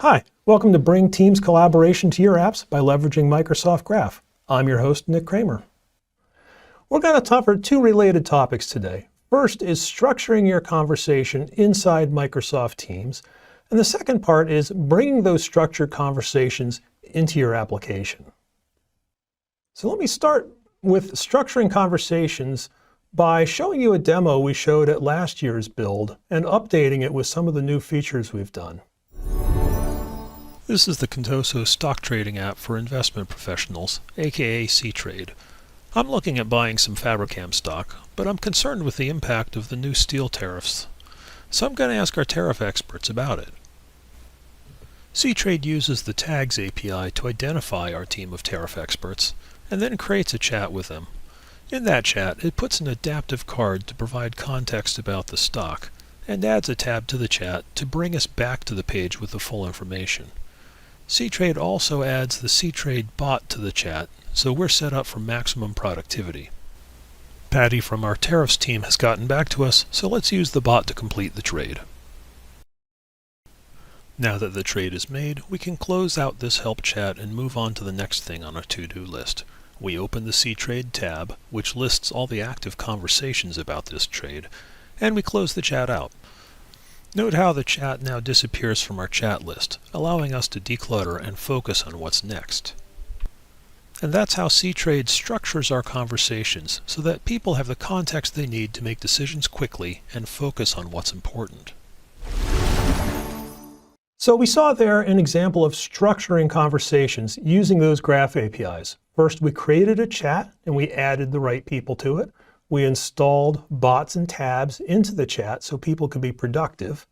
Hi, welcome to Bring Teams Collaboration to Your Apps by leveraging Microsoft Graph. I'm your host, Nick Kramer. We're going to cover two related topics today. First is structuring your conversation inside Microsoft Teams, and the second part is bringing those structured conversations into your application. So let me start with structuring conversations by showing you a demo we showed at last year's build and updating it with some of the new features we've done. This is the Contoso stock trading app for investment professionals, aka C-Trade. I'm looking at buying some Fabricam stock, but I'm concerned with the impact of the new steel tariffs. So I'm going to ask our tariff experts about it. C-Trade uses the Tags API to identify our team of tariff experts, and then creates a chat with them. In that chat, it puts an adaptive card to provide context about the stock, and adds a tab to the chat to bring us back to the page with the full information. C-Trade also adds the C-Trade bot to the chat, so we're set up for maximum productivity. Patty from our tariffs team has gotten back to us, so let's use the bot to complete the trade. Now that the trade is made, we can close out this help chat and move on to the next thing on our to-do list. We open the C-Trade tab, which lists all the active conversations about this trade, and we close the chat out. Note how the chat now disappears from our chat list, allowing us to declutter and focus on what's next. And that's how C-Trade structures our conversations so that people have the context they need to make decisions quickly and focus on what's important. So we saw there an example of structuring conversations using those Graph APIs. First, we created a chat and we added the right people to it. We installed bots and tabs into the chat so people could be productive.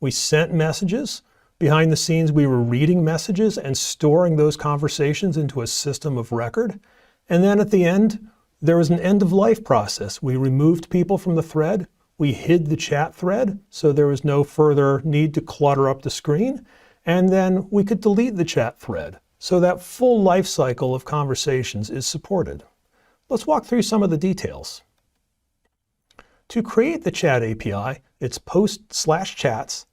We sent messages. Behind the scenes, we were reading messages and storing those conversations into a system of record. And then at the end, there was an end-of-life process. We removed people from the thread. We hid the chat thread, so there was no further need to clutter up the screen. And then we could delete the chat thread, so that full life cycle of conversations is supported. Let's walk through some of the details. To create the chat API, it's post/chats,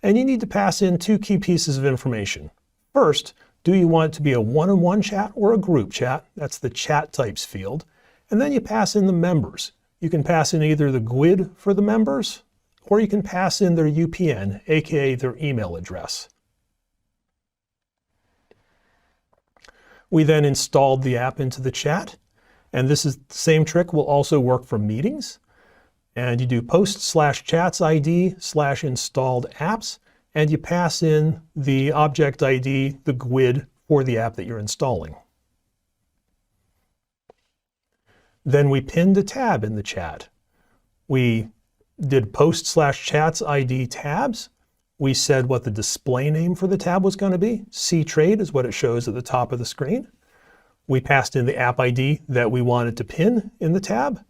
and you need to pass in two key pieces of information. First, do you want it to be a one-on-one chat or a group chat? That's the chat types field. And then you pass in the members. You can pass in either the GUID for the members, or you can pass in their UPN, aka their email address. We then installed the app into the chat, and this is the same trick will also work for meetings. And you do post/chats ID/installed apps, and you pass in the object ID, the GUID, for the app that you're installing. Then we pinned a tab in the chat. We did post/chats ID tabs. We said what the display name for the tab was going to be. C-Trade is what it shows at the top of the screen. We passed in the app ID that we wanted to pin in the tab.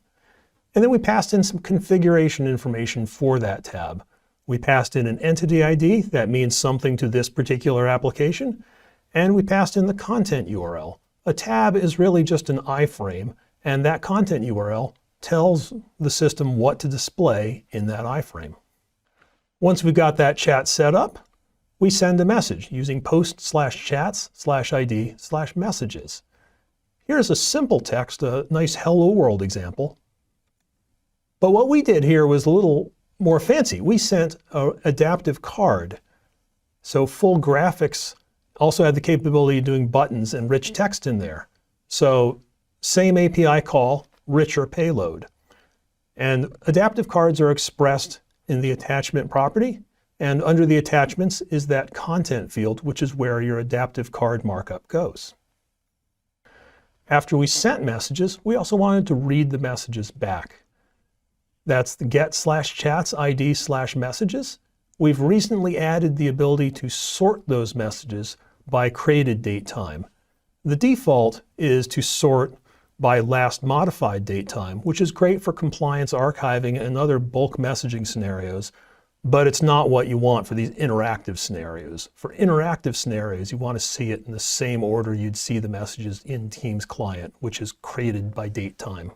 And then we passed in some configuration information for that tab. We passed in an entity ID that means something to this particular application. And we passed in the content URL. A tab is really just an iframe, and that content URL tells the system what to display in that iframe. Once we got that chat set up, we send a message using post/chats/ID/messages. Here's a simple text, a nice hello world example. But what we did here was a little more fancy. We sent an adaptive card. So full graphics also had the capability of doing buttons and rich text in there. So same API call, richer payload. And adaptive cards are expressed in the attachment property. And under the attachments is that content field, which is where your adaptive card markup goes. After we sent messages, we also wanted to read the messages back. That's the get/chats ID/messages. We've recently added the ability to sort those messages by created date time. The default is to sort by last modified date time, which is great for compliance archiving and other bulk messaging scenarios, but it's not what you want for these interactive scenarios. For interactive scenarios, you want to see it in the same order you'd see the messages in Teams client, which is created by date time.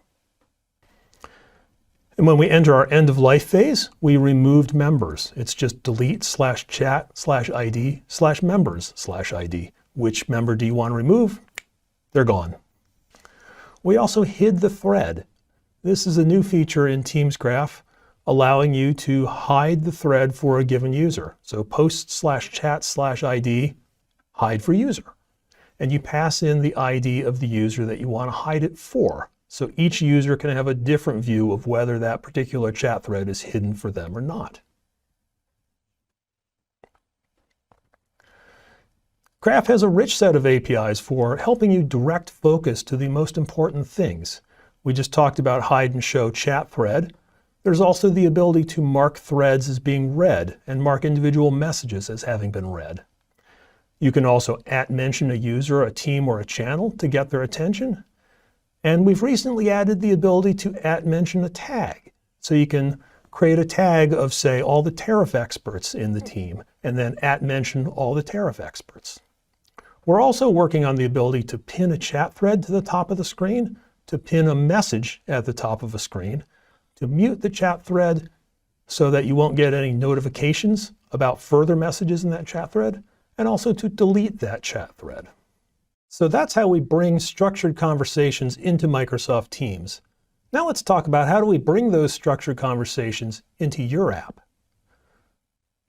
And when we enter our end of life phase, we removed members. It's just delete/chat/ID/members/ID. Which member do you want to remove? They're gone. We also hid the thread. This is a new feature in Teams Graph, allowing you to hide the thread for a given user. So post/chat/ID, hide for user. And you pass in the ID of the user that you want to hide it for. So each user can have a different view of whether that particular chat thread is hidden for them or not. Graph has a rich set of APIs for helping you direct focus to the most important things. We just talked about hide and show chat thread. There's also the ability to mark threads as being read and mark individual messages as having been read. You can also @mention a user, a team, or a channel to get their attention. And we've recently added the ability to @mention a tag. So you can create a tag of, say, all the tariff experts in the team, and then @mention all the tariff experts. We're also working on the ability to pin a chat thread to the top of the screen, to pin a message at the top of a screen, to mute the chat thread so that you won't get any notifications about further messages in that chat thread, and also to delete that chat thread. So that's how we bring structured conversations into Microsoft Teams. Now let's talk about how do we bring those structured conversations into your app.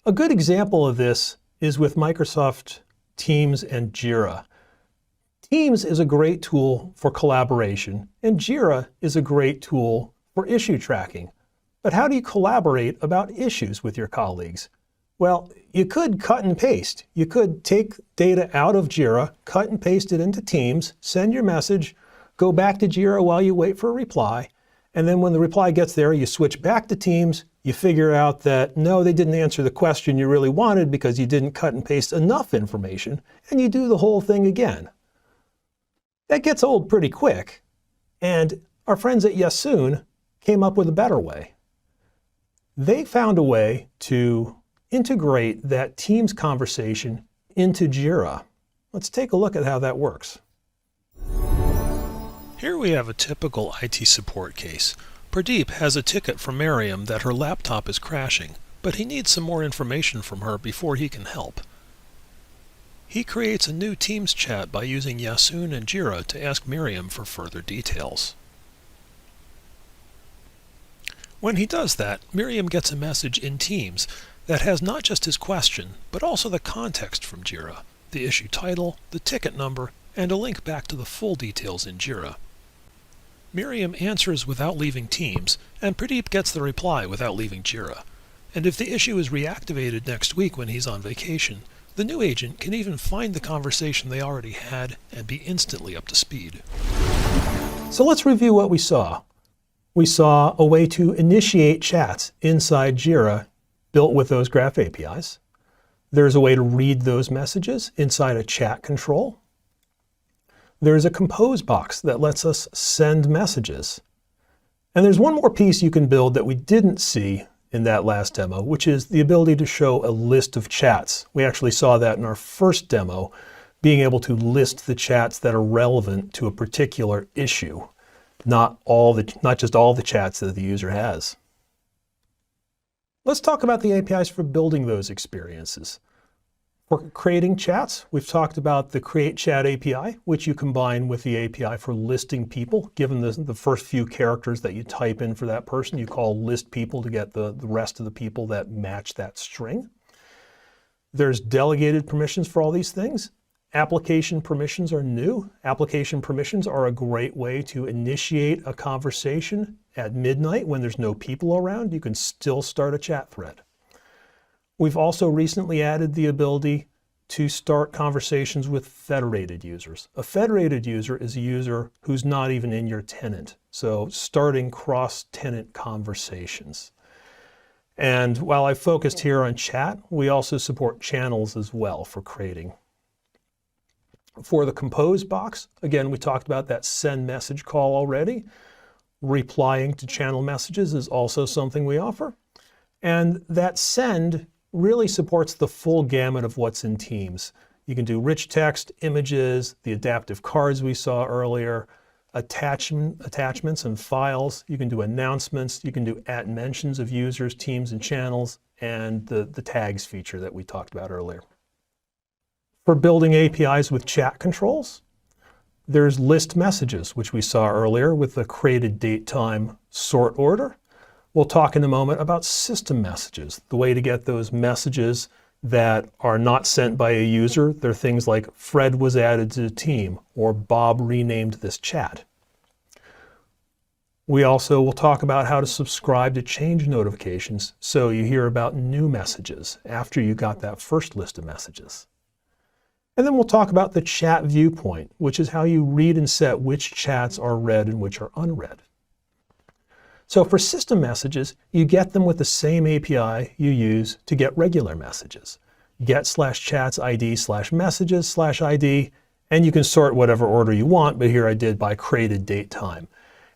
A good example of this is with Microsoft Teams and Jira. Teams is a great tool for collaboration, and Jira is a great tool for issue tracking. But how do you collaborate about issues with your colleagues? Well, you could cut and paste. You could take data out of Jira, cut and paste it into Teams, send your message, go back to Jira while you wait for a reply, and then when the reply gets there, you switch back to Teams, you figure out that, no, they didn't answer the question you really wanted because you didn't cut and paste enough information, and you do the whole thing again. That gets old pretty quick, and our friends at Yasoon came up with a better way. They found a way to integrate that Teams conversation into Jira. Let's take a look at how that works. Here we have a typical IT support case. Pradeep has a ticket from Miriam that her laptop is crashing, but he needs some more information from her before he can help. He creates a new Teams chat by using Yasoon and Jira to ask Miriam for further details. When he does that, Miriam gets a message in Teams that has not just his question, but also the context from Jira, the issue title, the ticket number, and a link back to the full details in Jira. Miriam answers without leaving Teams, and Pradeep gets the reply without leaving Jira. And if the issue is reactivated next week when he's on vacation, the new agent can even find the conversation they already had and be instantly up to speed. So let's review what we saw. We saw a way to initiate chats inside Jira built with those Graph APIs. There's a way to read those messages inside a chat control. There's a compose box that lets us send messages. And there's one more piece you can build that we didn't see in that last demo, which is the ability to show a list of chats. We actually saw that in our first demo, being able to list the chats that are relevant to a particular issue, not just all the chats that the user has. Let's talk about the APIs for building those experiences. For creating chats, we've talked about the Create Chat API, which you combine with the API for listing people. Given the first few characters that you type in for that person, you call list people to get the rest of the people that match that string. There's delegated permissions for all these things. Application permissions are new. Application permissions are a great way to initiate a conversation at midnight when there's no people around. You can still start a chat thread. We've also recently added the ability to start conversations with federated users. A federated user is a user who's not even in your tenant, so starting cross-tenant conversations. And while I focused here on chat, we also support channels as well for creating. For the compose box, again, we talked about that send message call already. Replying to channel messages is also something we offer. And that send really supports the full gamut of what's in Teams. You can do rich text, images, the adaptive cards we saw earlier, attachments and files. You can do announcements. You can do @mentions of users, teams, and channels, and the tags feature that we talked about earlier. For building APIs with chat controls, there's list messages, which we saw earlier with the created date time sort order. We'll talk in a moment about system messages, the way to get those messages that are not sent by a user. They're things like Fred was added to the team or Bob renamed this chat. We also will talk about how to subscribe to change notifications so you hear about new messages after you got that first list of messages. And then we'll talk about the chat viewpoint, which is how you read and set which chats are read and which are unread. So for system messages, you get them with the same API you use to get regular messages. Get/chats ID/messages/ID, and you can sort whatever order you want, but here I did by created date time.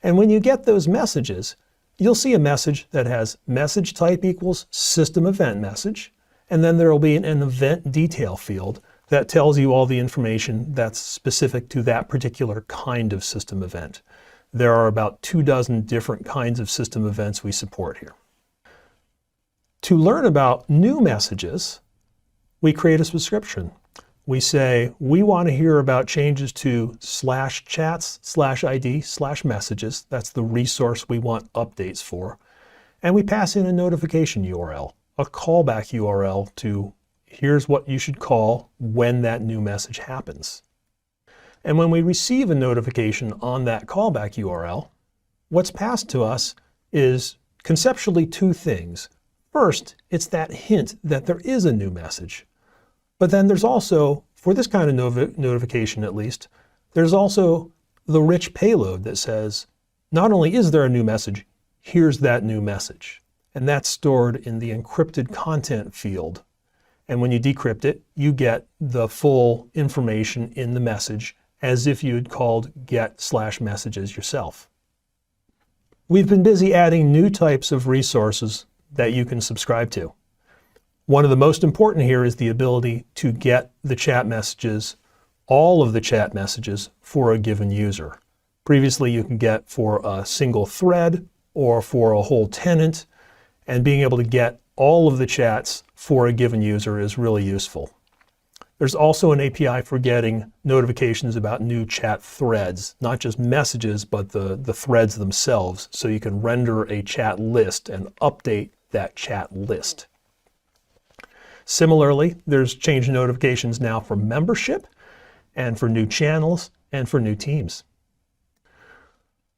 And when you get those messages, you'll see a message that has message type equals system event message, and then there will be an event detail field that tells you all the information that's specific to that particular kind of system event. There are about 24 different kinds of system events we support here. To learn about new messages, we create a subscription. We say, we want to hear about changes to /chats/ID/messages. That's the resource we want updates for. And we pass in a notification URL, a callback URL to here's what you should call when that new message happens. And when we receive a notification on that callback URL, what's passed to us is conceptually two things. First, it's that hint that there is a new message. But then there's also, for this kind of notification at least, there's also the rich payload that says, not only is there a new message, here's that new message. And that's stored in the encrypted content field. And when you decrypt it, you get the full information in the message as if you had called get/messages yourself. We've been busy adding new types of resources that you can subscribe to. One of the most important here is the ability to get the chat messages, all of the chat messages for a given user. Previously, you can get for a single thread or for a whole tenant, and being able to get all of the chats for a given user is really useful. There's also an API for getting notifications about new chat threads, not just messages, but the threads themselves, so you can render a chat list and update that chat list. Similarly, there's change notifications now for membership and for new channels and for new teams.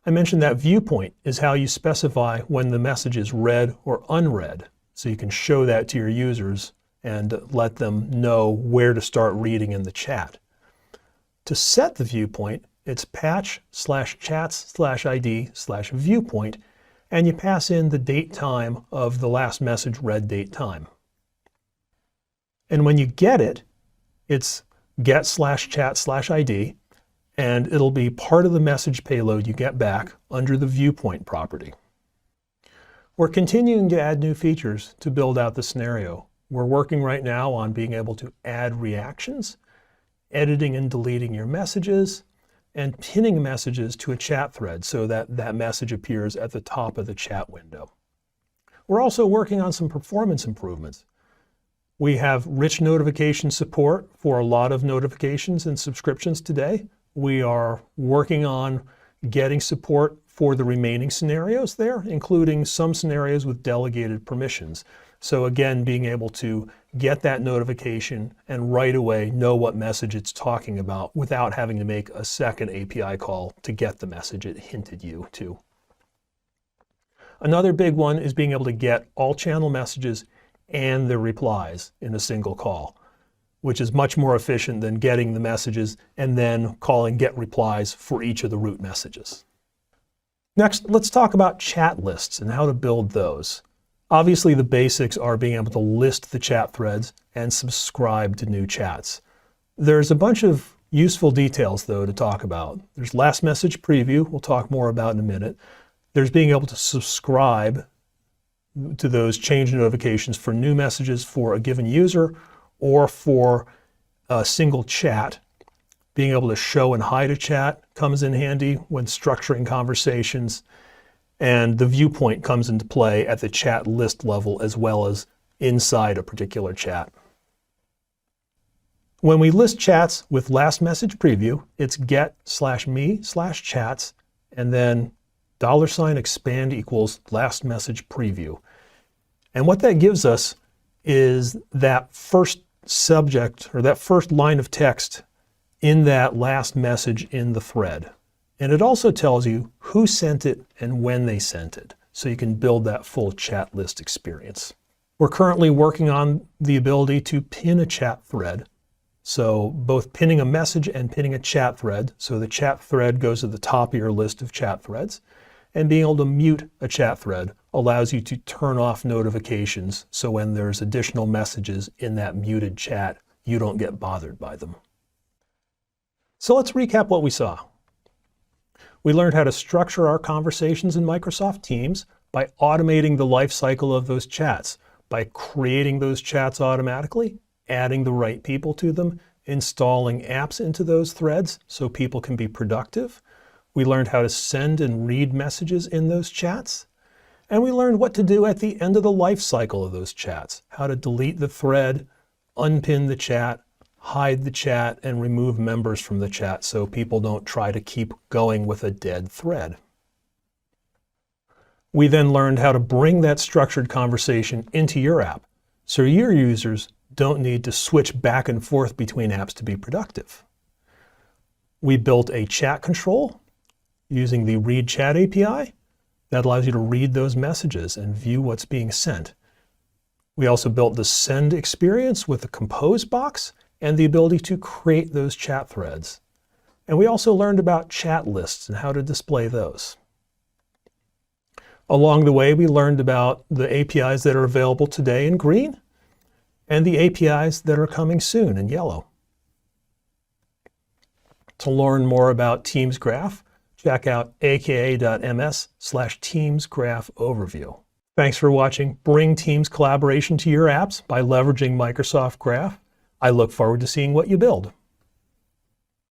I mentioned that viewpoint is how you specify when the message is read or unread, so you can show that to your users and let them know where to start reading in the chat. To set the viewpoint, it's patch/chats/ID/viewpoint, and you pass in the date time of the last message read date time. And when you get it, it's get/chat/ID, and it'll be part of the message payload you get back under the viewpoint property. We're continuing to add new features to build out the scenario. We're working right now on being able to add reactions, editing and deleting your messages, and pinning messages to a chat thread so that that message appears at the top of the chat window. We're also working on some performance improvements. We have rich notification support for a lot of notifications and subscriptions today. We are working on getting support for the remaining scenarios there, including some scenarios with delegated permissions. So again, being able to get that notification and right away know what message it's talking about without having to make a second API call to get the message it hinted you to. Another big one is being able to get all channel messages and their replies in a single call, which is much more efficient than getting the messages and then calling get replies for each of the root messages. Next, let's talk about chat lists and how to build those. Obviously, the basics are being able to list the chat threads and subscribe to new chats. There's a bunch of useful details, though, to talk about. There's last message preview, we'll talk more about in a minute. There's being able to subscribe to those change notifications for new messages for a given user or for a single chat. Being able to show and hide a chat comes in handy when structuring conversations, and the viewpoint comes into play at the chat list level as well as inside a particular chat. When we list chats with last message preview, it's get/me/chats and then $expand equals last message preview. And what that gives us is that first subject or that first line of text in that last message in the thread. And it also tells you who sent it and when they sent it, so you can build that full chat list experience. We're currently working on the ability to pin a chat thread. So both pinning a message and pinning a chat thread. So the chat thread goes to the top of your list of chat threads. And being able to mute a chat thread allows you to turn off notifications. So when there's additional messages in that muted chat, you don't get bothered by them. So let's recap what we saw. We learned how to structure our conversations in Microsoft Teams by automating the life cycle of those chats, by creating those chats automatically, adding the right people to them, installing apps into those threads so people can be productive. We learned how to send and read messages in those chats. And we learned what to do at the end of the life cycle of those chats, how to delete the thread, unpin the chat, hide the chat, and remove members from the chat so people don't try to keep going with a dead thread. We then learned how to bring that structured conversation into your app so your users don't need to switch back and forth between apps to be productive. We built a chat control using the Read Chat API that allows you to read those messages and view what's being sent. We also built the send experience with the compose box and the ability to create those chat threads. And we also learned about chat lists and how to display those. Along the way, we learned about the APIs that are available today in green and the APIs that are coming soon in yellow. To learn more about Teams Graph, check out aka.ms/Teams Graph Overview. Thanks for watching. Bring Teams collaboration to your apps by leveraging Microsoft Graph. I look forward to seeing what you build.